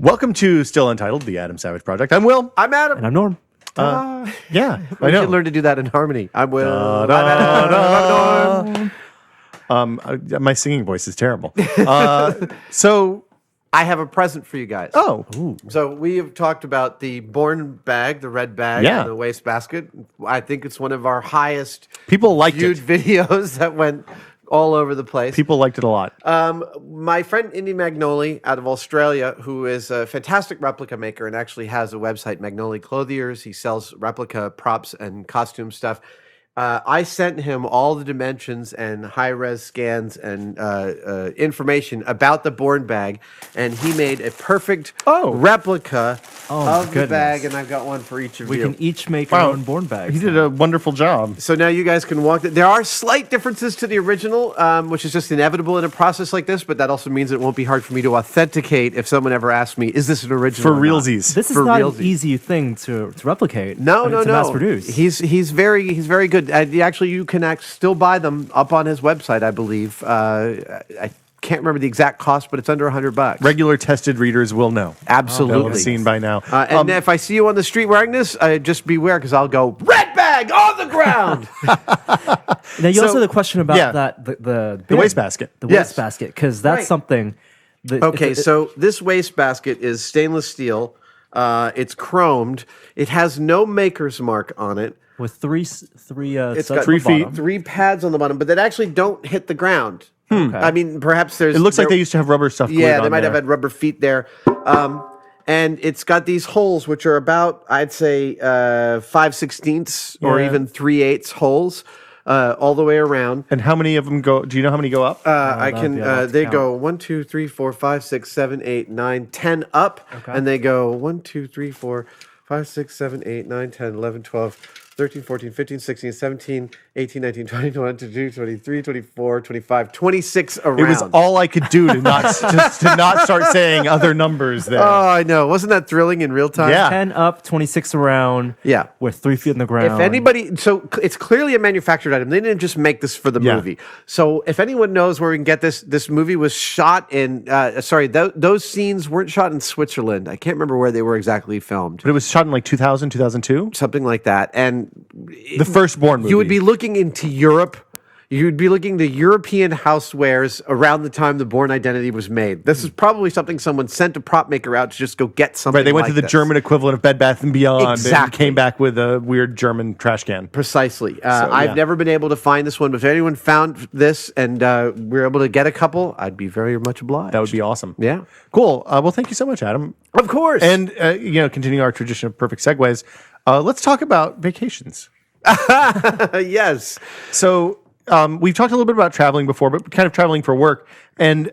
Welcome to Still Untitled, the Adam Savage Project. I'm Will. I'm Adam. And I'm Norm. Yeah, I We know. should learn to do that in harmony. I'm Will. I'm Adam. I'm Norm. My singing voice is terrible. So, I have a present for you guys. oh, So we have talked about the Bourne bag, the red bag, Yeah. and the wastebasket. I think it's one of our highest people liked viewed it. videos that went all over the place. People liked it a lot. My friend Indy Magnoli out of Australia, who is a fantastic replica maker and actually has a website, Magnoli Clothiers. He sells replica props and costume stuff. I sent him all the dimensions and high-res scans and information about the Bourne bag, and he made a perfect replica of the bag, and I've got one for each of We you. can each make our own Bourne bags. He did a wonderful job. So now you guys can walk. There are slight differences to the original, which is just inevitable in a process like this, but that also means it won't be hard for me to authenticate if someone ever asks me, is this an original For or not? realsies. This is For not realsies. an easy thing to replicate. No, to mass produce. He's very good. Actually, you can still buy them up on his website, I believe. I can't remember the exact cost, but it's under $100. Regular tested readers will know. They'll Absolutely. have seen by now. And if I see you on the street wearing this, just beware because I'll go red bag on the ground. Now you So- also had a question about yeah. that the The bin, wastebasket. the Yes. wastebasket, because that's Right. something. That, Okay, so this wastebasket is stainless steel. It's chromed. It has no maker's mark on it. with three It's studs got at 3 the bottom. feet. 3 pads on the bottom, but that actually don't hit the ground. I mean, perhaps there's. It looks like they used to have rubber stuff glued Yeah, they on might have there. had rubber feet there. And it's got these holes, which are about, I'd say, 5/16 or Yeah. even 3/8 holes all the way around. And how many of them go? Do you know how many go up? I that'd can. be a lot to They count. go 1, 2, 3, 4, 5, 6, 7, 8, 9, 10 up, and they go 1, 2, 3, 4, 5, 6, 7, 8, 9, 10, 11, 12, 13, 14, 15, 16, 17, 18, 19, 20, 21, 22, 23, 24, 25, 26 around. It was all I could do to not to not start saying other numbers there. Oh, I know. Wasn't that thrilling in real time? Yeah. 10 up, 26 around. Yeah. With 3 feet in the ground. If anybody, so it's clearly a manufactured item. They didn't just make this for the Yeah. movie. So if anyone knows where we can get this movie was shot in. Those scenes weren't shot in Switzerland. I can't remember where they were exactly filmed. But it was shot in like 2000, 2002. Something like that. And The first Bourne movie. you would be looking into Europe. You'd be looking to European housewares around the time the Bourne Identity was made. This is probably something someone sent a prop maker out to just go get something. Right, they went like to the this. German equivalent of Bed Bath and Beyond and Exactly. came back with a weird German trash can. Precisely. yeah. I've never been able to find this one, but if anyone found this and we're able to get a couple, I'd be very much obliged. That would be awesome. Yeah. Cool. Well, thank you so much, Adam. Of course. And, continuing our tradition of perfect segues, let's talk about vacations. Yes. So we've talked a little bit about traveling before, but kind of traveling for work. And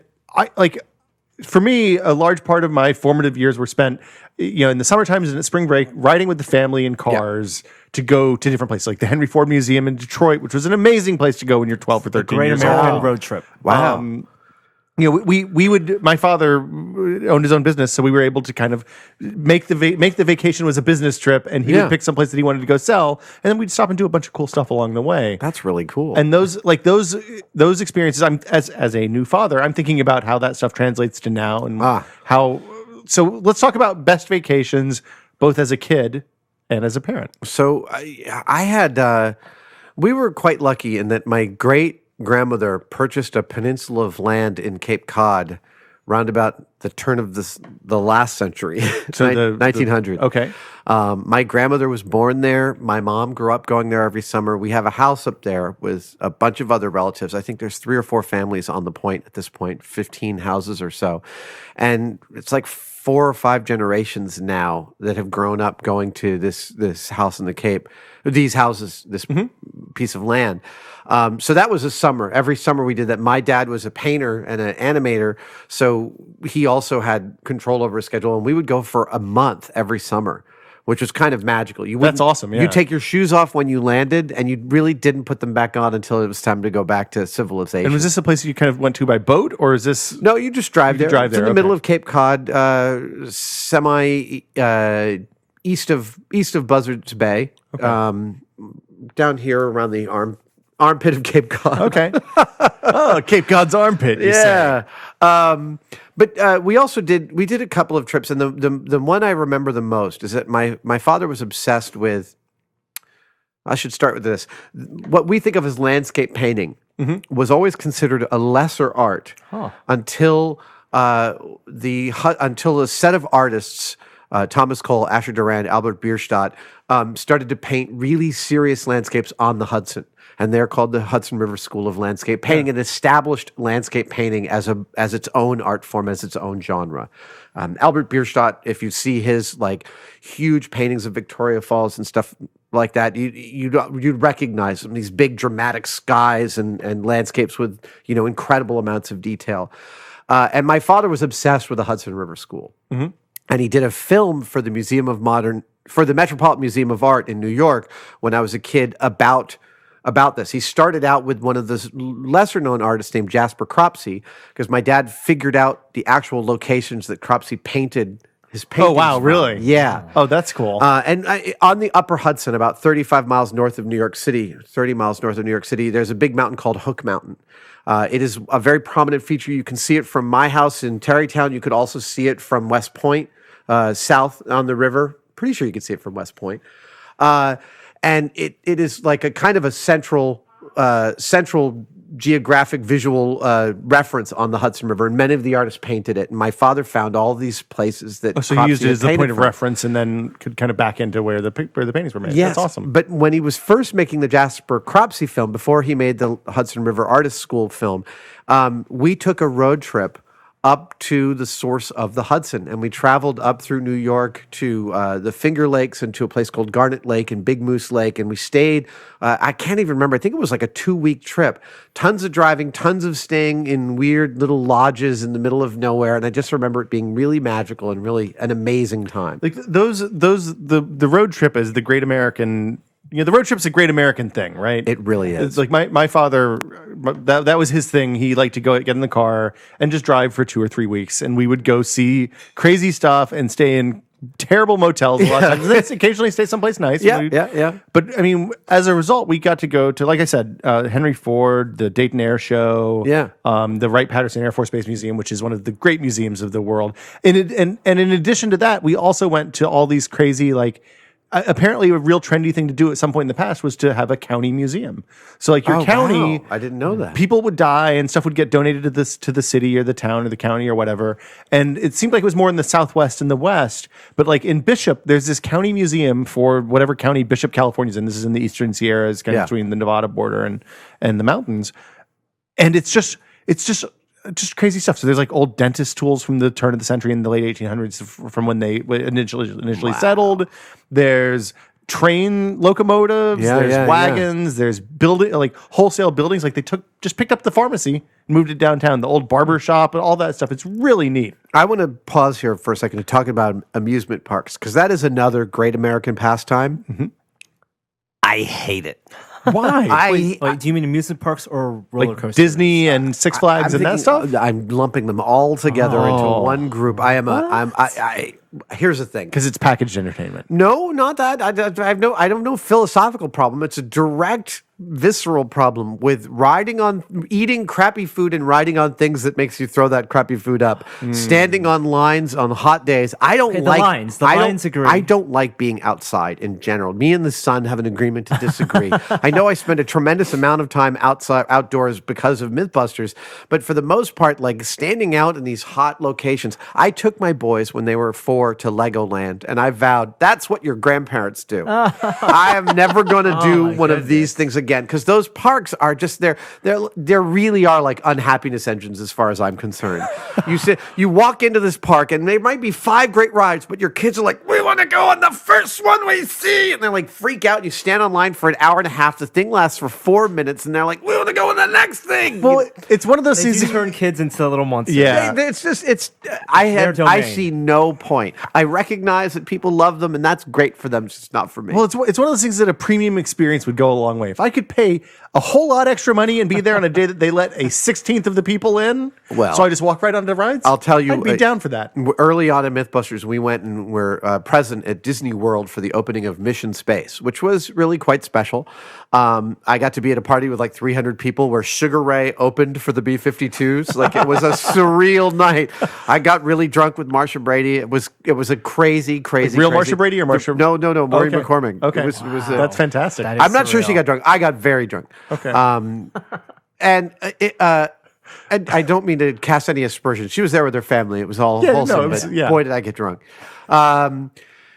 for me, a large part of my formative years were spent, in the summer times and at spring break, riding with the family in cars to go to different places, like the Henry Ford Museum in Detroit, which was an amazing place to go when you're 12 or 13 Great years American old. road trip. Wow. We would. My father owned his own business, so we were able to kind of make the vacation was a business trip, and he Yeah. would pick some place that he wanted to go sell, and then we'd stop and do a bunch of cool stuff along the way. That's really cool. And those experiences, I'm as a new father, I'm thinking about how that stuff translates to now and how. So let's talk about best vacations, both as a kid and as a parent. So I had, we were quite lucky in that my great-grandmother purchased a peninsula of land in Cape Cod round about the turn of the last century, So the 1900. Okay. My grandmother was born there. My mom grew up going there every summer. We have a house up there with a bunch of other relatives. I think there's 3 or 4 families on the point at this point, 15 houses or so. And it's like 4 or 5 generations now that have grown up going to this house in the Cape, these houses, this piece of land. So that was a summer. Every summer we did that. My dad was a painter and an animator, so he also had control over his schedule, and we would go for a month every summer, which was kind of magical. That's awesome, yeah. You take your shoes off when you landed, and you really didn't put them back on until it was time to go back to civilization. And was this a place that you kind of went to by boat, or is this? No, you just drive there. drive It's in there, the middle okay. of Cape Cod, semi east of Buzzards Bay, down here around the armpit of Cape Cod. Okay. Oh, Cape Cod's armpit. You say. But we also did a couple of trips, and the one I remember the most is that my father was obsessed with. I should start with this. What we think of as landscape painting was always considered a lesser art until a set of artists, Thomas Cole, Asher Durand, Albert Bierstadt, started to paint really serious landscapes on the Hudson. And they're called the Hudson River School of Landscape Painting, and established landscape painting as its own art form, as its own genre. Albert Bierstadt, if you see his like huge paintings of Victoria Falls and stuff like that, you'd recognize them, these big dramatic skies and landscapes with incredible amounts of detail. And my father was obsessed with the Hudson River School, and he did a film for the Metropolitan Museum of Art in New York when I was a kid about this. He started out with one of the lesser-known artists named Jasper Cropsey, because my dad figured out the actual locations that Cropsey painted his paintings. Oh, wow, from. really? Yeah. Oh, that's cool. On the upper Hudson, about 35 miles north of New York City, 30 miles north of New York City, there's a big mountain called Hook Mountain. It is a very prominent feature. You can see it from my house in Tarrytown. You could also see it from West Point, south on the river. Pretty sure you can see it from West Point. And it is like a kind of a central geographic visual reference on the Hudson River, and many of the artists painted it. And my father found all these places that so he used it as the painted point of from. reference, and then could kind of back into where the paintings were made. Yes, That's awesome. But when he was first making the Jasper Cropsey film, before he made the Hudson River Artist School film, we took a road trip up to the source of the Hudson, and we traveled up through New York to the Finger Lakes and to a place called Garnet Lake and Big Moose Lake, and we stayed, I can't even remember, I think it was like a 2-week trip. Tons of driving, tons of staying in weird little lodges in the middle of nowhere, and I just remember it being really magical and really an amazing time. Like the road trip is the great American. The road trip's a great American thing, right? It really is. It's like my father, that was his thing. He liked to get in the car and just drive for 2 or 3 weeks, and we would go see crazy stuff and stay in terrible motels a lot of times. And then occasionally stay someplace nice. Yeah. But I mean, as a result, we got to go to, like I said, Henry Ford, the Dayton Air Show, the Wright-Patterson Air Force Base Museum, which is one of the great museums of the world. And in addition to that, we also went to all these crazy, like, apparently a real trendy thing to do at some point in the past was to have a county museum. So like your county, wow. I didn't know that. People would die and stuff would get donated to the city or the town or the county or whatever. And it seemed like it was more in the Southwest and the West. But like in Bishop, there's this county museum for whatever county Bishop, California's in. This is in the Eastern Sierras, kind of between the Nevada border and the mountains. And it's just crazy stuff. So there's like old dentist tools from the turn of the century in the late 1800s from when they initially settled. There's train locomotives. There's wagons. There's building, like wholesale buildings. Like they just picked up the pharmacy and moved it downtown. The old barber shop and all that stuff. It's really neat. I want to pause here for a second to talk about amusement parks, because that is another great American pastime. Mm-hmm. I hate it. Why? Wait, do you mean amusement parks or roller Like coasters? Disney and Six Flags and that stuff? I'm lumping them all together into one group. Here's the thing. Because it's packaged entertainment. No, not that. I don't know philosophical problem. It's a direct visceral problem with eating crappy food and riding on things that makes you throw that crappy food up. Standing on lines on hot days. I don't Okay, like the lines agree. I don't like being outside in general. Me and the son have an agreement to disagree. I know I spend a tremendous amount of time outdoors because of Mythbusters, but for the most part, like standing out in these hot locations. I took my boys when they were 4 to Legoland, and I vowed that's what your grandparents do. I am never going to do one of these things again, because those parks are just there really are like unhappiness engines as far as I'm concerned. You walk into this park and there might be 5 great rides, but your kids are like, we want to go on the first one we see, and they're like freak out. You stand online for an hour and a half. The thing lasts for 4 minutes, and they're like, we want to go on the next thing. Well, it's one of those They things. do turn kids into little monsters. Yeah. I see no point point. I recognize that people love them, and that's great for them. It's just not for me. Well, it's one of those things that a premium experience would go a long way. If I could pay a whole lot extra money and be there on a day that they let a 16th of the people in, Well, so I just walk right onto the rides. I'll tell you, I'd be down for that. Early on in MythBusters, we went and were present at Disney World for the opening of Mission Space, which was really quite special. I got to be at a party with like 300 people where Sugar Ray opened for the B-52s. Like it was a surreal night. I got really drunk with Marsha Brady. It was a crazy. Real Marsha Brady or Marsha? No, Maureen Okay. McCormick. Okay, It was that's fantastic. That is I'm not sure she surreal. got drunk. I got very drunk. Okay. And I don't mean to cast any aspersions. She was there with her family. It was all Yeah, no, wholesome. it was- but yeah. boy, did I get drunk.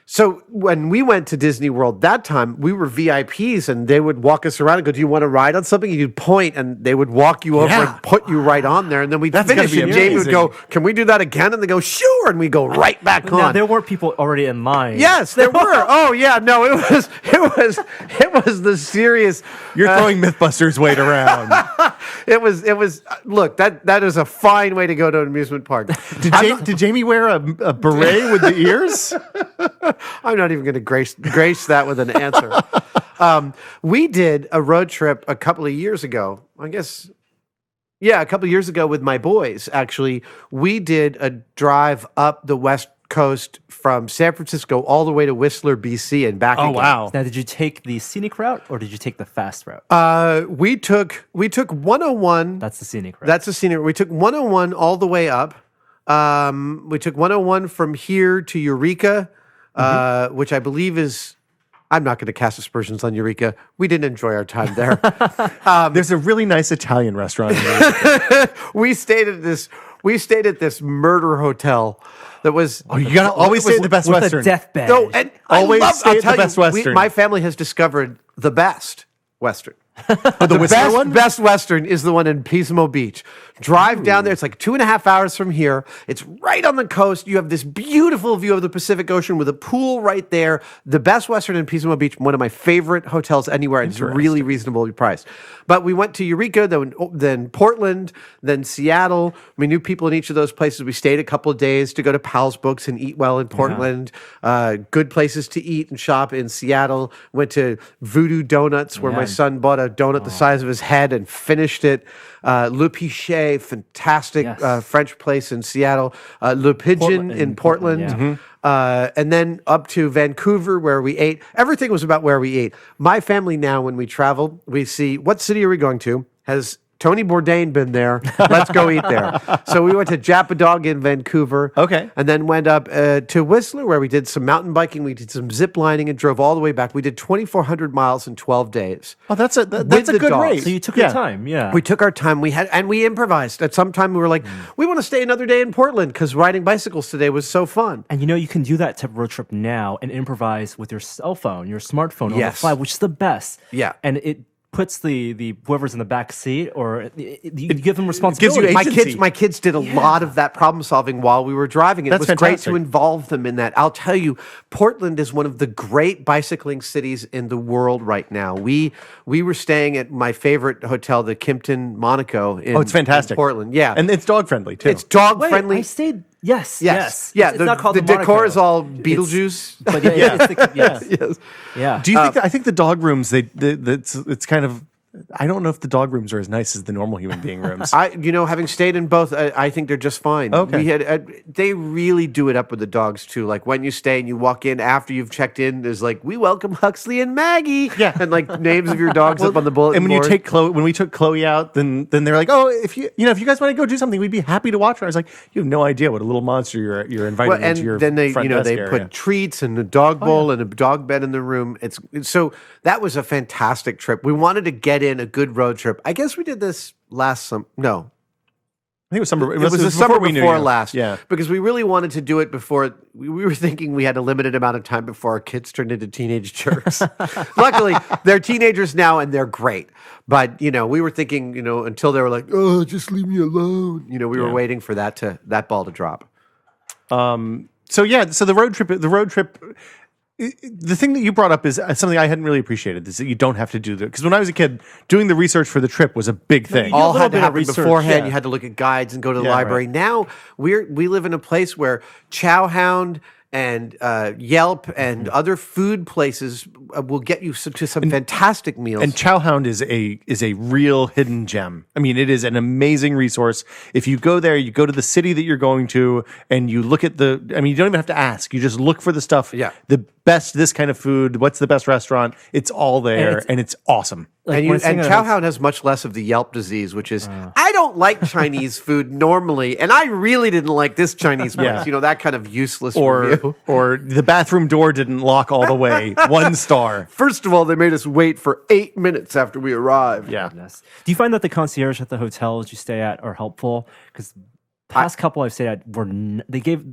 So when we went to Disney World that time, we were VIPs, and they would walk us around and go, "Do you want to ride on something?" And you'd point, and they would walk you over Yeah. and put you right on there. And then we'd That's gotta finish, be and Jamie would amazing. go, "Can we do that again?" And they go, "Sure." And we go right back Now, on. there were people already in line. Yes, there were. Oh yeah, no, it was the serious. You're throwing MythBusters weight around. It was. Look, that is a fine way to go to an amusement park. Did Jamie wear a beret with the ears? I'm not even going to grace that with an answer. We did a road trip a couple of years ago. I guess, yeah, a couple of years ago with my boys. Actually, we did a drive up the West Coast from San Francisco all the way to Whistler, BC, and back. Oh again. wow. Now, did you take the scenic route or did you take the fast route? We took 101. That's the scenic route. That's the scenery. We took 101 all the way up. We took 101 from here to Eureka, which I believe is. I'm not going to cast aspersions on Eureka. We didn't enjoy our time there. There's a really nice Italian restaurant. We stayed at this murder hotel that was. Oh, you gotta always stay at the Best with Western. a deathbed. No, and Always stay I'll at the tell Best you, Western. my family has discovered the best Western. the Whistler one. Best Western is the one in Pismo Beach. Drive down there. It's like 2.5 hours from here. It's right on the coast. You have this beautiful view of the Pacific Ocean with a pool right there. The Best Western in Pismo Beach, one of my favorite hotels anywhere. It's really reasonably priced. But we went to Eureka, then Portland, then Seattle. We knew people in each of those places. We stayed a couple of days to go to Pal's Books and eat well in Portland. Good places to eat and shop in Seattle. Went to Voodoo Donuts, where my son bought a donut the size of his head and finished it. Le Pichet, fantastic Yes. French place in Seattle. Le Pigeon in Portland. yeah. And then up to Vancouver, where we ate. Everything was about where we ate. My family now, when we travel, we see, what city are we going to? Has Tony Bourdain been there? Let's go eat there. So we went to Japadog in Vancouver. Okay. And then went up to Whistler, where we did some mountain biking. We did some zip lining and drove all the way back. We did 2,400 miles in 12 days. Oh, that's a With good the dogs. rate. So you took your time, yeah. We took our time. We improvised. At some time, we were like, we want to stay another day in Portland because riding bicycles today was so fun. And you can do that type of road trip now and improvise with your cell phone, your smartphone on the Yes. fly, which is the best. Yeah. And it puts the whoever's in the back seat, or you give them responsibility. you My agency. kids did a lot of that problem solving while we were driving. It That's was great fantastic. to involve them in that. I'll tell you, Portland is one of the great bicycling cities in the world right now. We were staying at my favorite hotel, the Kimpton Monaco in, It's fantastic. in Portland. Yeah. and it's dog friendly too. it's dog Wait, friendly. I stayed. Yes. Yeah, It's not called the decor Monaco. is all It's- Beetlejuice. But yeah, it's the, yes. Yes. Yeah. Do you think I think the dog rooms it's kind of, I don't know if the dog rooms are as nice as the normal human being rooms. Having stayed in both, I think they're just fine. Okay. We had they really do it up with the dogs too. Like when you stay and you walk in after you've checked in, there's like, we welcome Huxley and Maggie, Yeah. and like names of your dogs up on the bulletin And when board. you take Chloe, when we took Chloe out, then they're like, oh, if you guys want to go do something, we'd be happy to watch her. I was like, you have no idea what a little monster you're inviting Well, and into your then they front desk they area. put treats and a dog bowl and a dog bed in the room. So that was a fantastic trip. We wanted to get in a good road trip. I guess we did this last summer. No, I think it was summer. it was the summer we knew before you. last. Yeah. Because we really wanted to do it before. We were thinking we had a limited amount of time before our kids turned into teenage jerks. Luckily, they're teenagers now and they're great. But, we were thinking, until they were like, oh, just leave me alone. We were waiting for that ball to drop. So the road trip. The thing that you brought up is something I hadn't really appreciated, is that you don't have to do that. Because when I was a kid, doing the research for the trip was a big thing. you do a All little had to bit of happen research, beforehand. yeah. You had to look at guides and go to the Yeah, library. right. Now we live in a place where Chowhound and Yelp and other food places will get you to some fantastic meals. And Chowhound is a real hidden gem. I mean, it is an amazing resource. If you go there, you go to the city that you're going to, and you look at you don't even have to ask. You just look for the stuff. Yeah. The best this kind of food. What's the best restaurant? It's all there, and it's awesome. Like, And Chowhound has much less of the Yelp disease, which is I don't like Chinese food normally, and I really didn't like this Chinese place. Yeah. You know, that kind of useless review. Or the bathroom door didn't lock all the way. 1 star. First of all, they made us wait for 8 minutes after we arrived. Yeah. Yes. Do you find that the concierge at the hotels you stay at are helpful? Because past couple I've stayed at they gave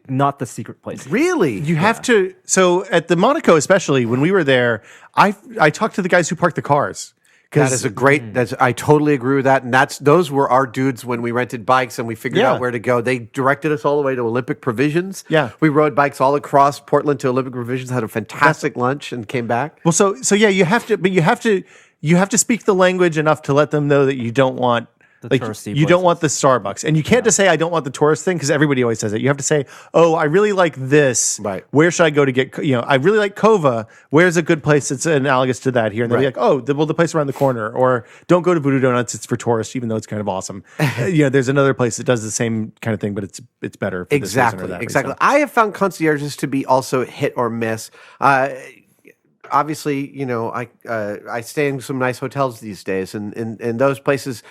not the secret place. Really? You have to. So at the Monaco, especially when we were there, I talked to the guys who parked the cars. That is a great. I totally agree with that. And those were our dudes when we rented bikes and we figured out where to go. They directed us all the way to Olympic Provisions. Yeah, we rode bikes all across Portland to Olympic Provisions. Had a fantastic lunch and came back. Well, so yeah, you have to speak the language enough to let them know that you don't want. You don't want the Starbucks. And you can't just say, I don't want the tourist thing, because everybody always says it. You have to say, oh, I really like this. Right. Where should I go to get, I really like Kova. Where's a good place that's analogous to that here? And they'll be like, oh, the place around the corner. Or don't go to Voodoo Donuts. It's for tourists, even though it's kind of awesome. There's another place that does the same kind of thing, but it's better for this reason or that Exactly. reason. I have found concierges to be also hit or miss. Obviously, I stay in some nice hotels these days, and in those places,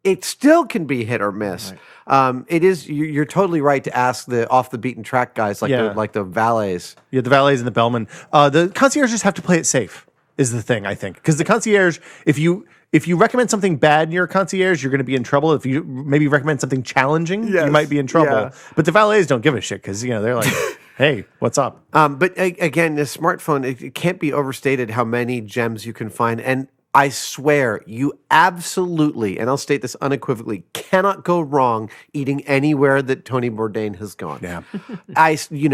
it still can be hit or miss. Right. It is. You're totally right to ask the off the beaten track guys like the valets. Yeah, the valets and the bellmen. The concierges have to play it safe. Is the thing, I think, because the concierge, if you recommend something bad near a concierge, you're going to be in trouble. If you maybe recommend something challenging, you might be in trouble. Yeah. But the valets don't give a shit because they're like, hey, what's up? But again, the smartphone, it can't be overstated how many gems you can find. And I swear, you absolutely, and I'll state this unequivocally, cannot go wrong eating anywhere that Tony Bourdain has gone. Yeah.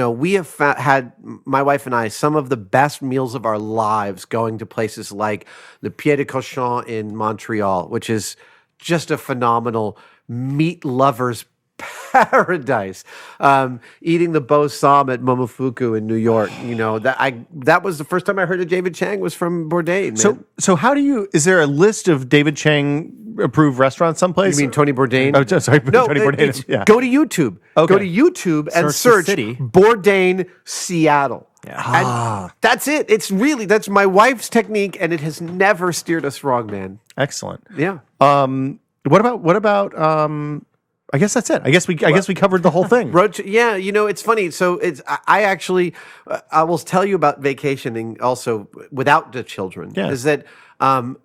We have had, my wife and I, some of the best meals of our lives going to places like the Pied de Cochon in Montreal, which is just a phenomenal meat lover's paradise. Eating the Beau Somme at Momofuku in New York, that was the first time I heard of David Chang was from Bourdain. Man. So how do you? Is there a list of David Chang approved restaurants someplace? You mean Tony Bourdain? Oh, sorry, no, Tony Bourdain. Yeah. Go to YouTube. Okay. Go to YouTube and search Bourdain Seattle. Yeah. And that's it. That's my wife's technique, and it has never steered us wrong, man. Excellent. Yeah. What about? I guess that's it. I guess we covered the whole thing. It's funny. So I will tell you about vacationing also without the children. Yeah. Is that my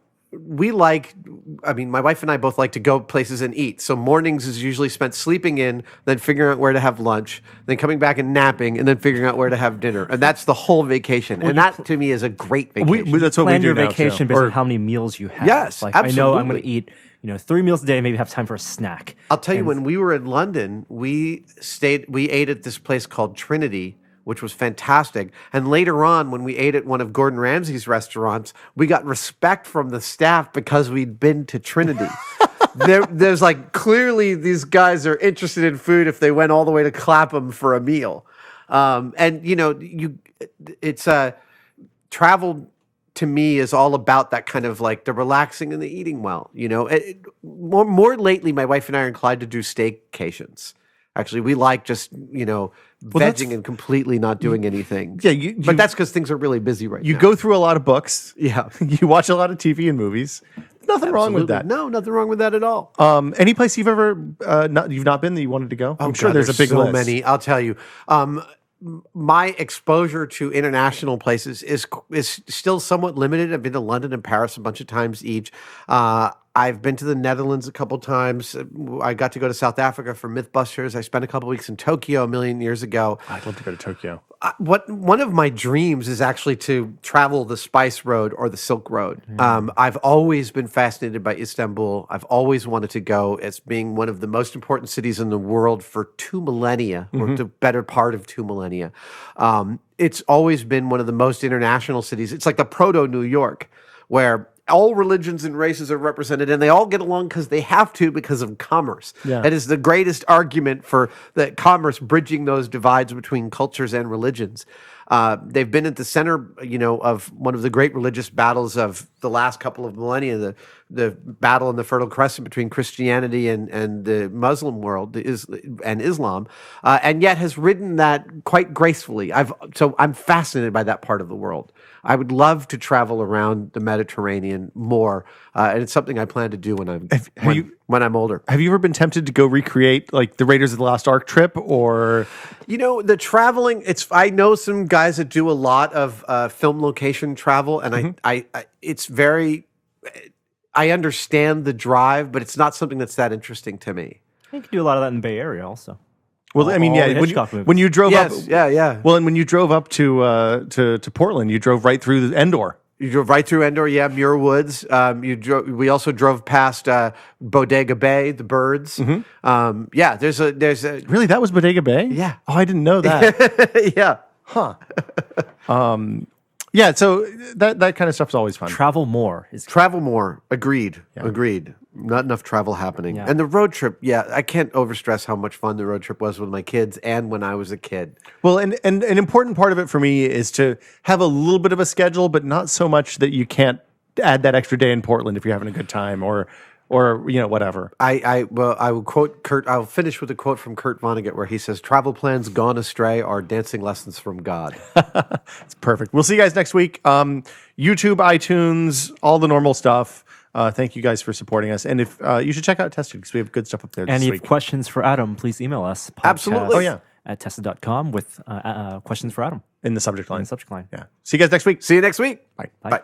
wife and I both like to go places and eat. So mornings is usually spent sleeping in, then figuring out where to have lunch, then coming back and napping, and then figuring out where to have dinner. And that's the whole vacation. And that to me is a great vacation. That's what we do your now, vacation too. based on how many meals you have. Yes, like absolutely. I know I'm going to eat 3 meals a day, maybe have time for a snack. I'll tell you, when we were in London, we ate at this place called Trinity, which was fantastic. And later on, when we ate at one of Gordon Ramsay's restaurants, we got respect from the staff because we'd been to Trinity. There's clearly these guys are interested in food if they went all the way to Clapham for a meal. It's travel to me is all about that kind of the relaxing and the eating well. More lately, my wife and I are inclined to do staycations. Actually, we like just vegging and completely not doing anything. Yeah, but that's because things are really busy right now. You go through a lot of books. Yeah, you watch a lot of TV and movies. Nothing wrong with that. No, nothing wrong with that at all. Any place you've ever you've not been that you wanted to go? I'm sure there's a big so list. many. I'll tell you. My exposure to international places is still somewhat limited. I've been to London and Paris a bunch of times each. I've been to the Netherlands a couple times. I got to go to South Africa for Mythbusters. I spent a couple weeks in Tokyo a million years ago. I'd love to go to Tokyo. One of my dreams is actually to travel the Spice Road or the Silk Road. I've always been fascinated by Istanbul. I've always wanted to go as being one of the most important cities in the world for 2 millennia, or the better part of 2 millennia. It's always been one of the most international cities. It's like the proto New York, where all religions and races are represented, and they all get along because they have to because of commerce. Yeah. That is the greatest argument for that commerce bridging those divides between cultures and religions. They've been at the center, of one of the great religious battles of the last couple of millennia, the battle in the Fertile Crescent between Christianity and the Muslim world and Islam, and yet has ridden that quite gracefully. So I'm fascinated by that part of the world. I would love to travel around the Mediterranean more, and it's something I plan to do when I'm older. Have you ever been tempted to go recreate like the Raiders of the Lost Ark trip, or the traveling? I know some guys that do a lot of film location travel, and it's very. I understand the drive, but it's not something that's that interesting to me. You can do a lot of that in the Bay Area also. Well, I mean, yeah. When you drove up, yeah. Well, and when you drove up to Portland, you drove right through Endor. You drove right through Endor, Muir Woods. We also drove past Bodega Bay, the birds. There's a Really, that was Bodega Bay? Yeah. Oh, I didn't know that. yeah. Huh. Yeah. So that kind of stuff's always fun. Travel more. Travel more. Agreed. Not enough travel happening. Yeah. And the road trip, I can't overstress how much fun the road trip was with my kids and when I was a kid. Well, and an important part of it for me is to have a little bit of a schedule, but not so much that you can't add that extra day in Portland if you're having a good time or whatever. I will quote Kurt. I'll finish with a quote from Kurt Vonnegut where he says, "Travel plans gone astray are dancing lessons from God." It's perfect. We'll see you guys next week. YouTube, iTunes, all the normal stuff. Thank you guys for supporting us. And if you should check out Tested because we have good stuff up there this And if you week. have questions for Adam, please email us. Absolutely. Oh, yeah. At tested.com with questions for Adam In the subject in line. the subject line. Yeah. See you guys next week. See you next week. Bye. Bye.